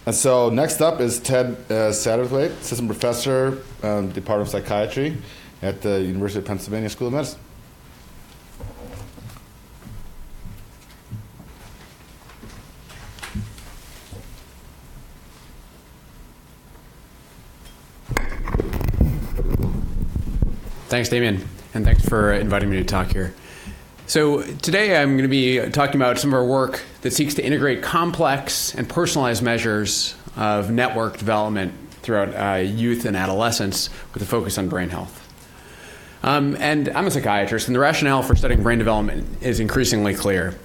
And so next up is Ted Satterthwaite, assistant professor, Department of Psychiatry at the University of Pennsylvania School of Medicine. Thanks, Damien, and thanks for inviting me to talk here. So today I'm going to be talking about some of our work that seeks to integrate complex and personalized measures of network development throughout youth and adolescence with a focus on brain health. And I'm a psychiatrist, and the rationale for studying brain development is increasingly clear.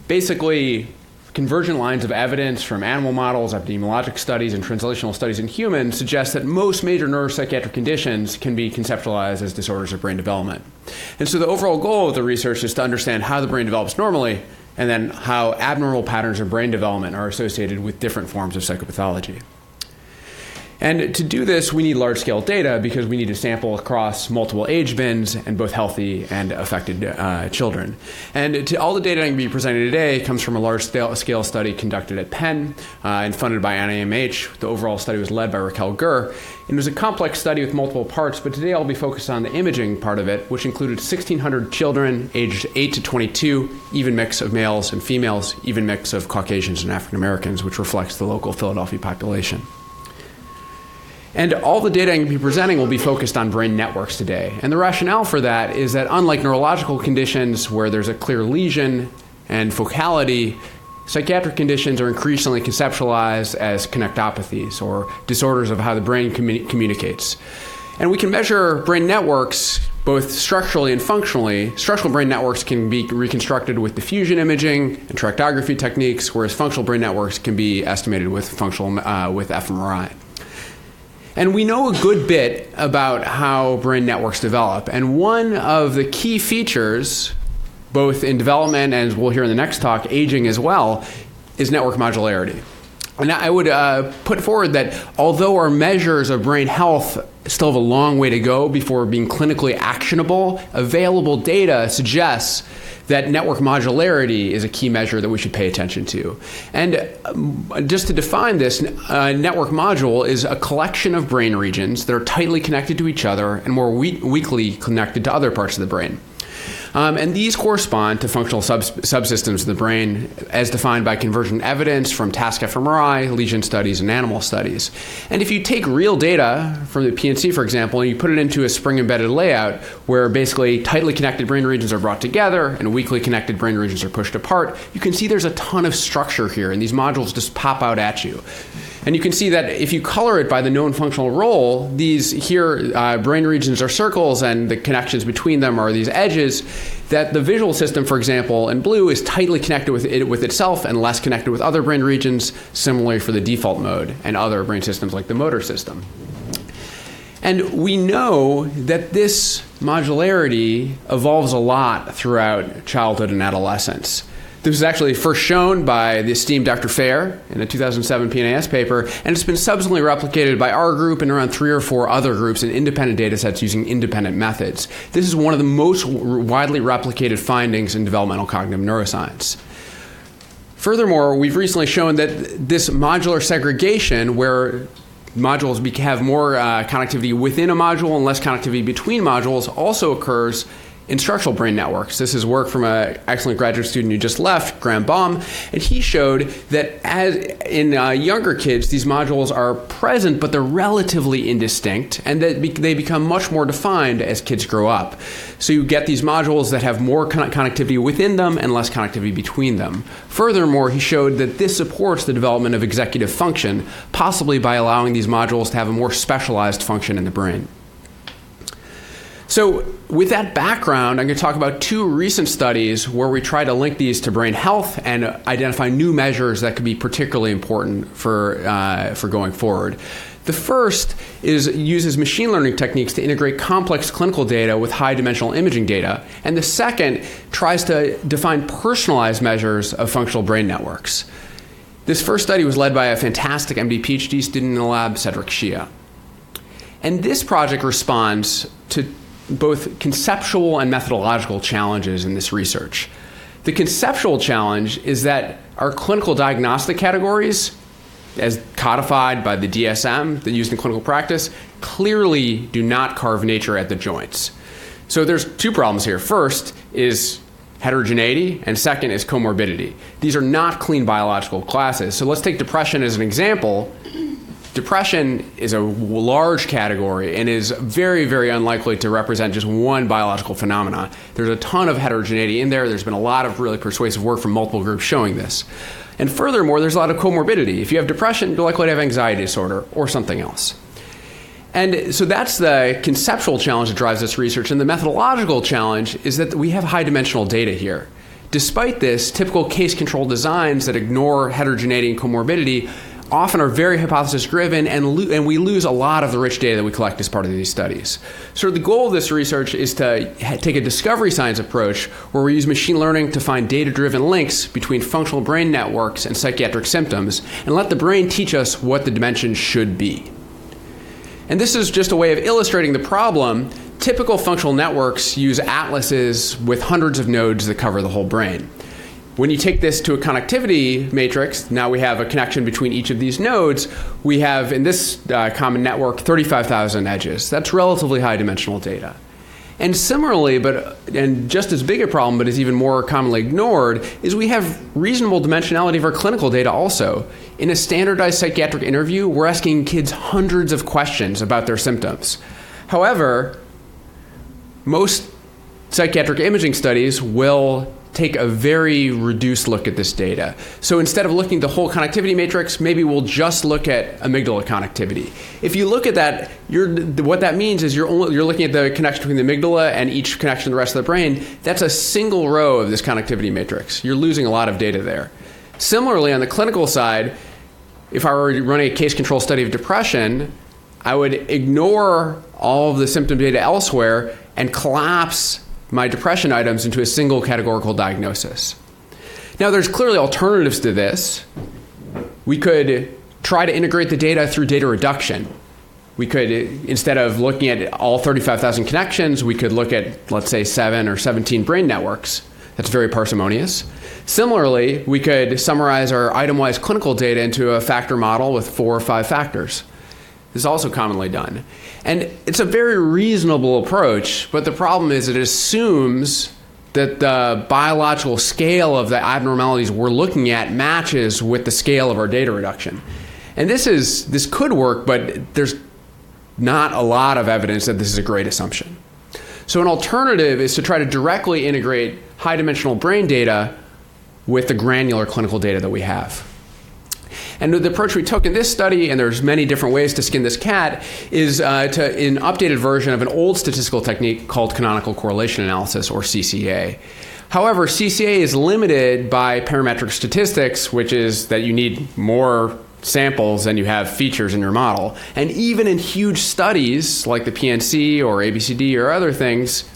Basically, convergent lines of evidence from animal models, epidemiologic studies, and translational studies in humans suggest that most major neuropsychiatric conditions can be conceptualized as disorders of brain development. And so the overall goal of the research is to understand how the brain develops normally, and then how abnormal patterns of brain development are associated with different forms of psychopathology. And to do this, we need large-scale data because we need to sample across multiple age bins and both healthy and affected children. And all the data I'm going to be presenting today comes from a large-scale study conducted at Penn and funded by NIMH. The overall study was led by Raquel Gurr. And it was a complex study with multiple parts, but today I'll be focused on the imaging part of it, which included 1,600 children aged 8 to 22, even mix of males and females, even mix of Caucasians and African Americans, which reflects the local Philadelphia population. And all the data I'm going to be presenting will be focused on brain networks today. And the rationale for that is that unlike neurological conditions where there's a clear lesion and focality, psychiatric conditions are increasingly conceptualized as connectopathies or disorders of how the brain communicates. And we can measure brain networks both structurally and functionally. Structural brain networks can be reconstructed with diffusion imaging and tractography techniques, whereas functional brain networks can be estimated with with fMRI. And we know a good bit about how brain networks develop. And one of the key features, both in development and, as we'll hear in the next talk, aging as well, is network modularity. And I would put forward that although our measures of brain health still have a long way to go before being clinically actionable, available data suggests that network modularity is a key measure that we should pay attention to. And just to define this, network module is a collection of brain regions that are tightly connected to each other and more weakly connected to other parts of the brain. And these correspond to functional subsystems of the brain as defined by convergent evidence from task fMRI, lesion studies, and animal studies. And if you take real data from the PNC, for example, and you put it into a spring-embedded layout where basically tightly connected brain regions are brought together and weakly connected brain regions are pushed apart, you can see there's a ton of structure here, and these modules just pop out at you. And you can see that if you color it by the known functional role, these here brain regions are circles and the connections between them are these edges, that the visual system, for example, in blue is tightly connected with itself and less connected with other brain regions, similarly for the default mode and other brain systems like the motor system. And we know that this modularity evolves a lot throughout childhood and adolescence. This was actually first shown by the esteemed Dr. Fair in a 2007 PNAS paper, and it's been subsequently replicated by our group and around 3 or 4 other groups in independent data sets using independent methods. This is one of the most widely replicated findings in developmental cognitive neuroscience. Furthermore, we've recently shown that this modular segregation, where modules have more connectivity within a module and less connectivity between modules, also occurs in structural brain networks. This is work from an excellent graduate student who just left, Graham Baum, and he showed that as in younger kids, these modules are present, but they're relatively indistinct, and that they become much more defined as kids grow up. So you get these modules that have more connectivity within them and less connectivity between them. Furthermore, he showed that this supports the development of executive function, possibly by allowing these modules to have a more specialized function in the brain. So with that background, I'm going to talk about 2 recent studies where we try to link these to brain health and identify new measures that could be particularly important for going forward. The first uses machine learning techniques to integrate complex clinical data with high-dimensional imaging data, and the second tries to define personalized measures of functional brain networks. This first study was led by a fantastic MD PhD student in the lab, Cedric Shia. And this project responds to both conceptual and methodological challenges in this research. The conceptual challenge is that our clinical diagnostic categories as codified by the DSM that used in clinical practice, clearly do not carve nature at the joints. So there's two problems here. First is heterogeneity, and second is comorbidity. These are not clean biological classes. So let's take depression as an example. Depression is a large category and is very, very unlikely to represent just one biological phenomena. There's a ton of heterogeneity in there. There's been a lot of really persuasive work from multiple groups showing this. And furthermore, there's a lot of comorbidity. If you have depression, you're likely to have anxiety disorder or something else. And so that's the conceptual challenge that drives this research. And the methodological challenge is that we have high dimensional data here. Despite this, typical case-controlled designs that ignore heterogeneity and comorbidity often are very hypothesis-driven, and we lose a lot of the rich data that we collect as part of these studies. So the goal of this research is to take a discovery science approach where we use machine learning to find data-driven links between functional brain networks and psychiatric symptoms, and let the brain teach us what the dimensions should be. And this is just a way of illustrating the problem. Typical functional networks use atlases with hundreds of nodes that cover the whole brain. When you take this to a connectivity matrix, now we have a connection between each of these nodes. We have, in this common network, 35,000 edges. That's relatively high dimensional data. And similarly, and just as big a problem, but is even more commonly ignored, is we have reasonable dimensionality of our clinical data also. In a standardized psychiatric interview, we're asking kids hundreds of questions about their symptoms. However, most psychiatric imaging studies will take a very reduced look at this data. So instead of looking at the whole connectivity matrix, maybe we'll just look at amygdala connectivity. If you look at that, what that means is you're looking at the connection between the amygdala and each connection to the rest of the brain. That's a single row of this connectivity matrix. You're losing a lot of data there. Similarly, on the clinical side, if I were running a case control study of depression, I would ignore all of the symptom data elsewhere and collapse my depression items into a single categorical diagnosis. Now, there's clearly alternatives to this. We could try to integrate the data through data reduction. We could, instead of looking at all 35,000 connections, we could look at, let's say, 7 or 17 brain networks. That's very parsimonious. Similarly, we could summarize our item-wise clinical data into a factor model with 4 or 5 factors. This is also commonly done. And it's a very reasonable approach, but the problem is it assumes that the biological scale of the abnormalities we're looking at matches with the scale of our data reduction. And this could work, but there's not a lot of evidence that this is a great assumption. So an alternative is to try to directly integrate high-dimensional brain data with the granular clinical data that we have. And the approach we took in this study, and there's many different ways to skin this cat, is an updated version of an old statistical technique called canonical correlation analysis, or CCA. However, CCA is limited by parametric statistics, which is that you need more samples than you have features in your model. And even in huge studies like the PNC or ABCD or other things,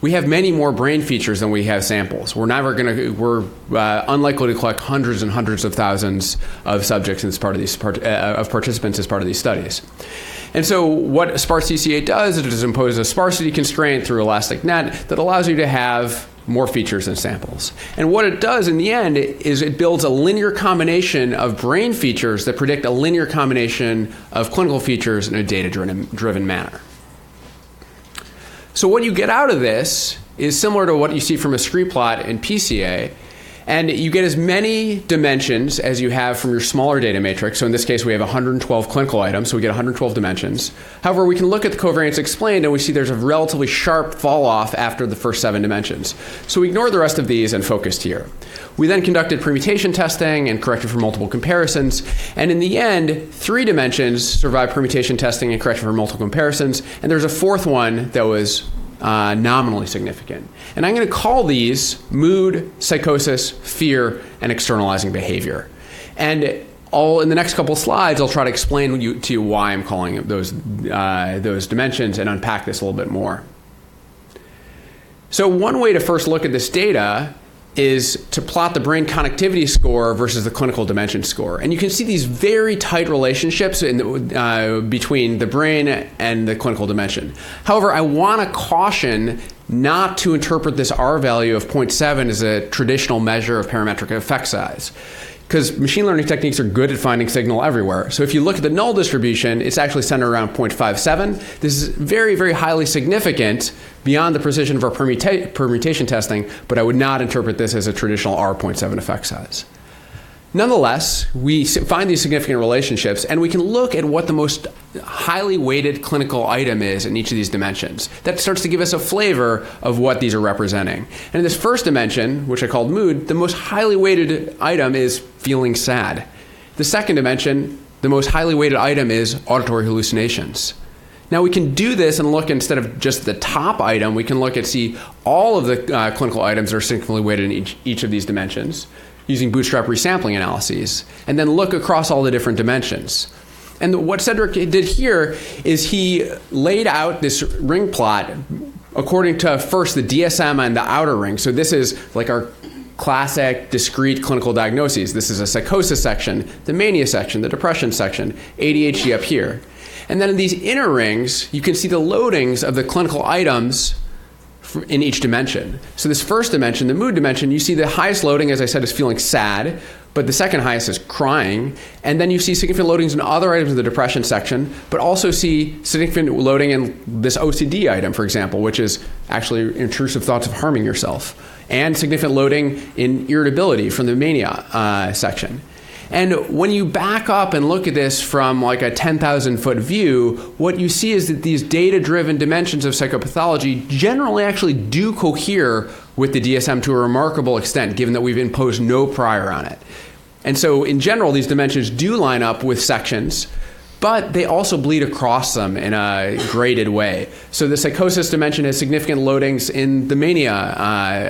we have many more brain features than we have samples. We're unlikely to collect hundreds and hundreds of thousands of subjects as part of these of participants as part of these studies. And so what sparse CCA does is it imposes a sparsity constraint through elastic net that allows you to have more features than samples. And what it does in the end is it builds a linear combination of brain features that predict a linear combination of clinical features in a data-driven manner. So what you get out of this is similar to what you see from a scree plot in PCA, and you get as many dimensions as you have from your smaller data matrix. So in this case, we have 112 clinical items, so we get 112 dimensions. However, we can look at the covariance explained, and we see there's a relatively sharp fall-off after the first 7 dimensions. So we ignore the rest of these and focused here. We then conducted permutation testing and corrected for multiple comparisons, and in the end, 3 dimensions survived permutation testing and corrected for multiple comparisons, and there's a 4th one that was nominally significant. And I'm going to call these mood, psychosis, fear, and externalizing behavior. And in the next couple slides, I'll try to explain to you why I'm calling those dimensions and unpack this a little bit more. So one way to first look at this data is to plot the brain connectivity score versus the clinical dimension score. And you can see these very tight relationships between the brain and the clinical dimension. However, I want to caution not to interpret this R value of 0.7 as a traditional measure of parametric effect size. because machine learning techniques are good at finding signal everywhere. So if you look at the null distribution, it's actually centered around 0.57. This is very, very highly significant beyond the precision of our permutation testing, but I would not interpret this as a traditional R.7 effect size. Nonetheless, we find these significant relationships, and we can look at what the most highly weighted clinical item is in each of these dimensions. That starts to give us a flavor of what these are representing. And in this first dimension, which I called mood, the most highly weighted item is feeling sad. The second dimension, the most highly weighted item is auditory hallucinations. Now we can do this and look, instead of just the top item, we can look at see all of the clinical items that are significantly weighted in each of these dimensions, using bootstrap resampling analyses, and then look across all the different dimensions. And what Cedric did here is he laid out this ring plot according to first the DSM and the outer ring. So this is like our classic discrete clinical diagnoses. This is a psychosis section, the mania section, the depression section, ADHD up here. And then in these inner rings, you can see the loadings of the clinical items in each dimension. So this first dimension, the mood dimension, you see the highest loading, as I said, is feeling sad, but the second highest is crying. And then you see significant loadings in other items in the depression section, but also see significant loading in this OCD item, for example, which is actually intrusive thoughts of harming yourself, and significant loading in irritability from the mania section. And when you back up and look at this from like a 10,000 foot view, what you see is that these data-driven dimensions of psychopathology generally actually do cohere with the DSM to a remarkable extent, given that we've imposed no prior on it. And so in general, these dimensions do line up with sections, but they also bleed across them in a graded way. So the psychosis dimension has significant loadings in the mania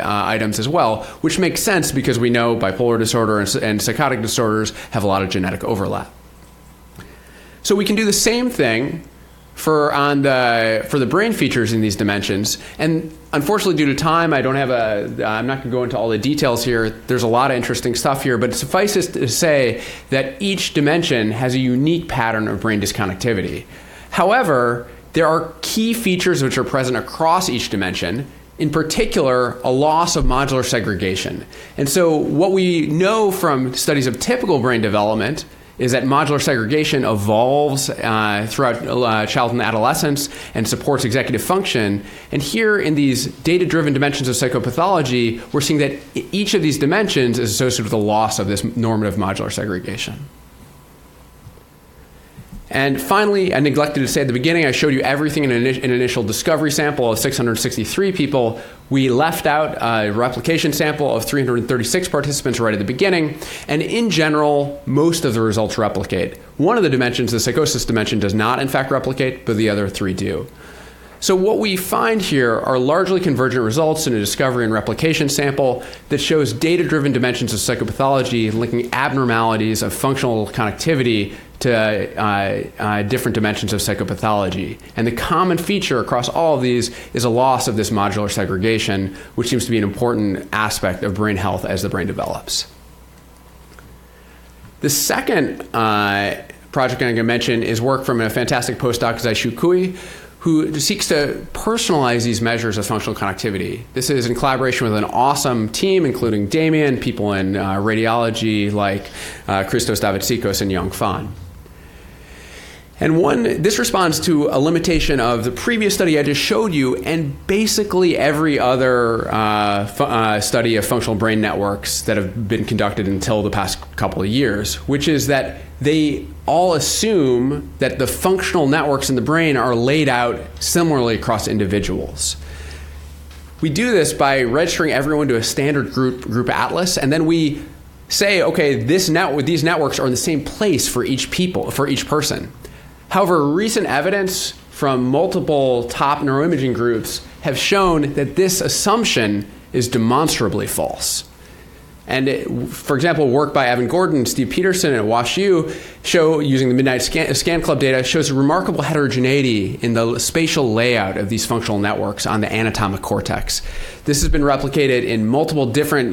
items as well, which makes sense because we know bipolar disorder and psychotic disorders have a lot of genetic overlap. So we can do the same thing for the brain features in these dimensions. And unfortunately, due to time, I'm not going to go into all the details here. There's a lot of interesting stuff here, but suffice it to say that each dimension has a unique pattern of brain disconnectivity. However, there are key features which are present across each dimension, in particular, a loss of modular segregation. And so what we know from studies of typical brain development is that modular segregation evolves throughout childhood and adolescence and supports executive function. And here in these data-driven dimensions of psychopathology, we're seeing that each of these dimensions is associated with a loss of this normative modular segregation. And finally, I neglected to say at the beginning, I showed you everything in an initial discovery sample of 663 people. We left out a replication sample of 336 participants right at the beginning. And in general, most of the results replicate. One of the dimensions, the psychosis dimension, does not in fact replicate, but the other three do. So what we find here are largely convergent results in a discovery and replication sample that shows data-driven dimensions of psychopathology linking abnormalities of functional connectivity to different dimensions of psychopathology. And the common feature across all of these is a loss of this modular segregation, which seems to be an important aspect of brain health as the brain develops. The second project I'm going to mention is work from a fantastic postdoc, Zai-Shu Cui, who seeks to personalize these measures of functional connectivity. This is in collaboration with an awesome team, including Damien, people in radiology like Christos Davitsikos and Yang Fan. And this responds to a limitation of the previous study I just showed you and basically every other study of functional brain networks that have been conducted until the past couple of years, which is that they all assume that the functional networks in the brain are laid out similarly across individuals. We do this by registering everyone to a standard group atlas, and then we say, okay, these networks are in the same place for each person. However, recent evidence from multiple top neuroimaging groups have shown that this assumption is demonstrably false. And for example, work by Evan Gordon and Steve Peterson at WashU show, using the Midnight Scan Club data, shows a remarkable heterogeneity in the spatial layout of these functional networks on the anatomic cortex. This has been replicated in multiple different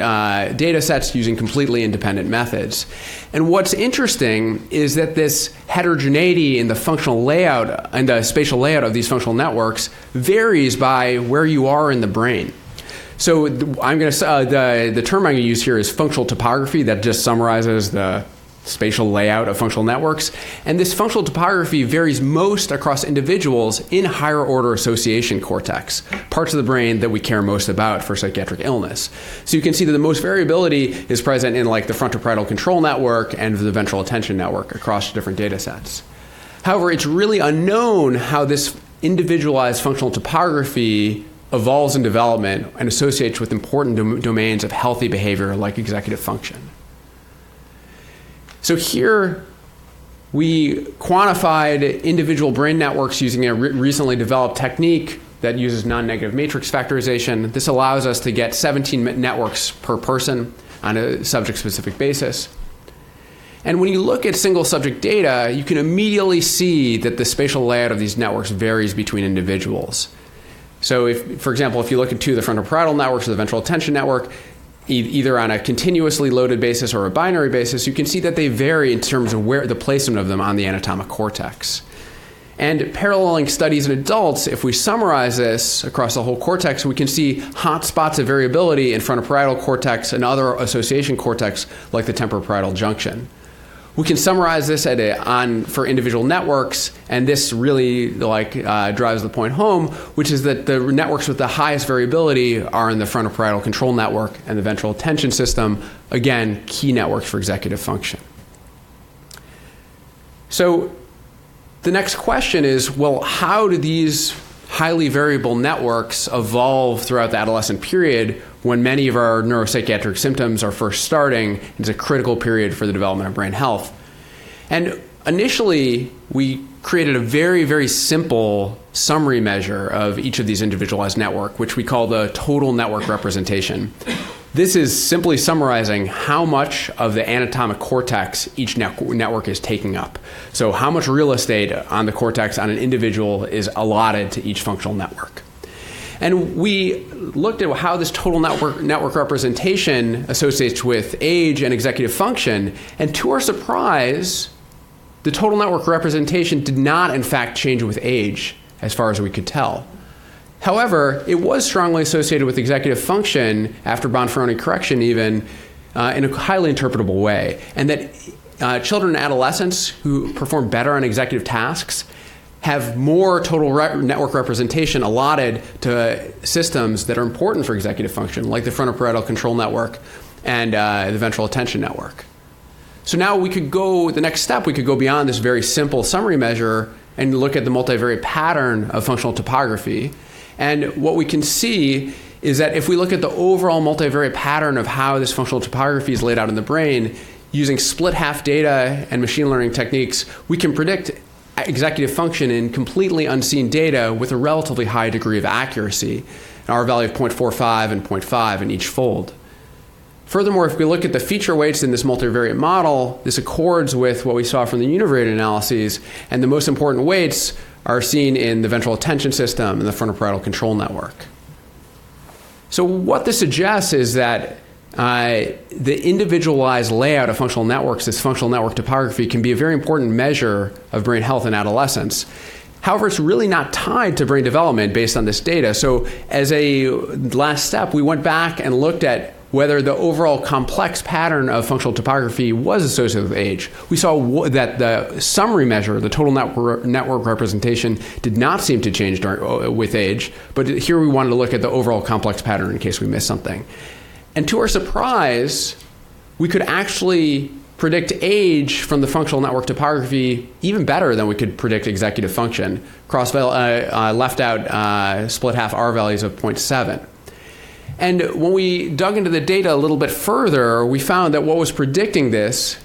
data sets using completely independent methods. And what's interesting is that this heterogeneity in the functional layout and the spatial layout of these functional networks varies by where you are in the brain. So the term I'm going to use here is functional topography. That just summarizes the spatial layout of functional networks. And this functional topography varies most across individuals in higher order association cortex, parts of the brain that we care most about for psychiatric illness. So you can see that the most variability is present in like the frontoparietal control network and the ventral attention network across different data sets. However, it's really unknown how this individualized functional topography evolves in development and associates with important domains of healthy behavior like executive function. So here we quantified individual brain networks using a recently developed technique that uses non-negative matrix factorization. This allows us to get 17 networks per person on a subject-specific basis. And when you look at single subject data, you can immediately see that the spatial layout of these networks varies between individuals. So if, for example, if you look at two of the frontoparietal networks or the ventral attention network, either on a continuously loaded basis or a binary basis, you can see that they vary in terms of where the placement of them on the anatomic cortex. And paralleling studies in adults, if we summarize this across the whole cortex, we can see hot spots of variability in frontoparietal cortex and other association cortex like the temporoparietal junction. We can summarize this for individual networks, and this really drives the point home, which is that the networks with the highest variability are in the frontoparietal control network and the ventral attention system, again, key networks for executive function. So the next question is, well, how do these highly variable networks evolve throughout the adolescent period when many of our neuropsychiatric symptoms are first starting? It's a critical period for the development of brain health. And initially, we created a very, very simple summary measure of each of these individualized networks, which we call the total network representation. This is simply summarizing how much of the anatomic cortex each network is taking up. So how much real estate on the cortex on an individual is allotted to each functional network. And we looked at how this total network representation associates with age and executive function. And to our surprise, the total network representation did not, in fact, change with age, as far as we could tell. However, it was strongly associated with executive function after Bonferroni correction even in a highly interpretable way. And that children and adolescents who perform better on executive tasks have more total network representation allotted to systems that are important for executive function, like the frontoparietal control network and the ventral attention network. So now the next step, we could go beyond this very simple summary measure and look at the multivariate pattern of functional topography. And what we can see is that if we look at the overall multivariate pattern of how this functional topography is laid out in the brain, using split half data and machine learning techniques, we can predict executive function in completely unseen data with a relatively high degree of accuracy, an R value of 0.45 and 0.5 in each fold. Furthermore, if we look at the feature weights in this multivariate model, this accords with what we saw from the univariate analyses, and the most important weights are seen in the ventral attention system and the frontoparietal control network. So what this suggests is that the individualized layout of functional networks, this functional network topography, can be a very important measure of brain health in adolescence. However, it's really not tied to brain development based on this data. So as a last step, we went back and looked at whether the overall complex pattern of functional topography was associated with age. We saw that the summary measure, the total network representation, did not seem to change with age, but here we wanted to look at the overall complex pattern in case we missed something. And to our surprise, we could actually predict age from the functional network topography even better than we could predict executive function. Left out split half R values of 0.7. And when we dug into the data a little bit further, we found that what was predicting this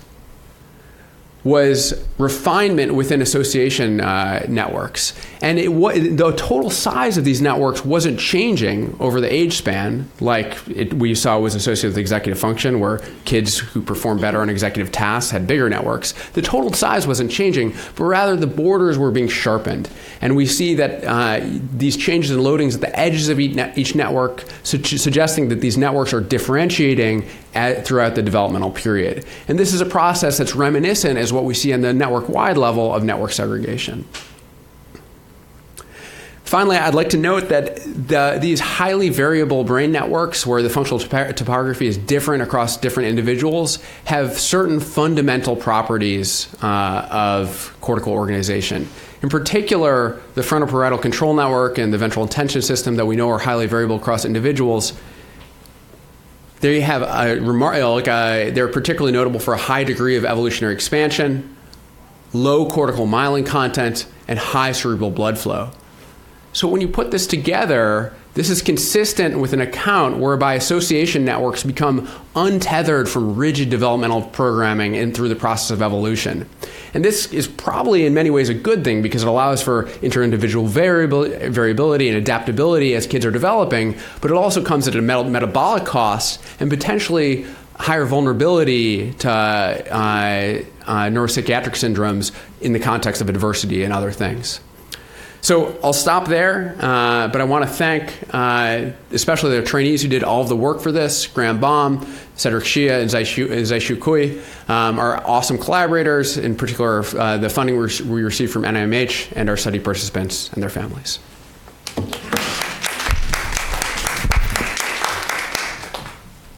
was refinement within association networks. And the total size of these networks wasn't changing over the age span, like we saw was associated with executive function, where kids who perform better on executive tasks had bigger networks. The total size wasn't changing, but rather the borders were being sharpened. And we see that these changes in loadings at the edges of each network, suggesting that these networks are differentiating throughout the developmental period. And this is a process that's reminiscent as what we see on the network-wide level of network segregation. Finally, I'd like to note that these highly variable brain networks, where the functional topography is different across different individuals, have certain fundamental properties of cortical organization. In particular, the frontoparietal control network and the ventral attention system that we know are highly variable across individuals, they have they're particularly notable for a high degree of evolutionary expansion, low cortical myelin content, and high cerebral blood flow. So when you put this together, this is consistent with an account whereby association networks become untethered from rigid developmental programming and through the process of evolution. And this is probably in many ways a good thing because it allows for inter-individual variability and adaptability as kids are developing, but it also comes at a metabolic cost and potentially higher vulnerability to neuropsychiatric syndromes in the context of adversity and other things. So I'll stop there, but I want to thank especially the trainees who did all of the work for this, Graham Baum, Cedric Shia, and Zaishu Kui, our awesome collaborators, in particular the funding we received from NIMH, and our study participants and their families.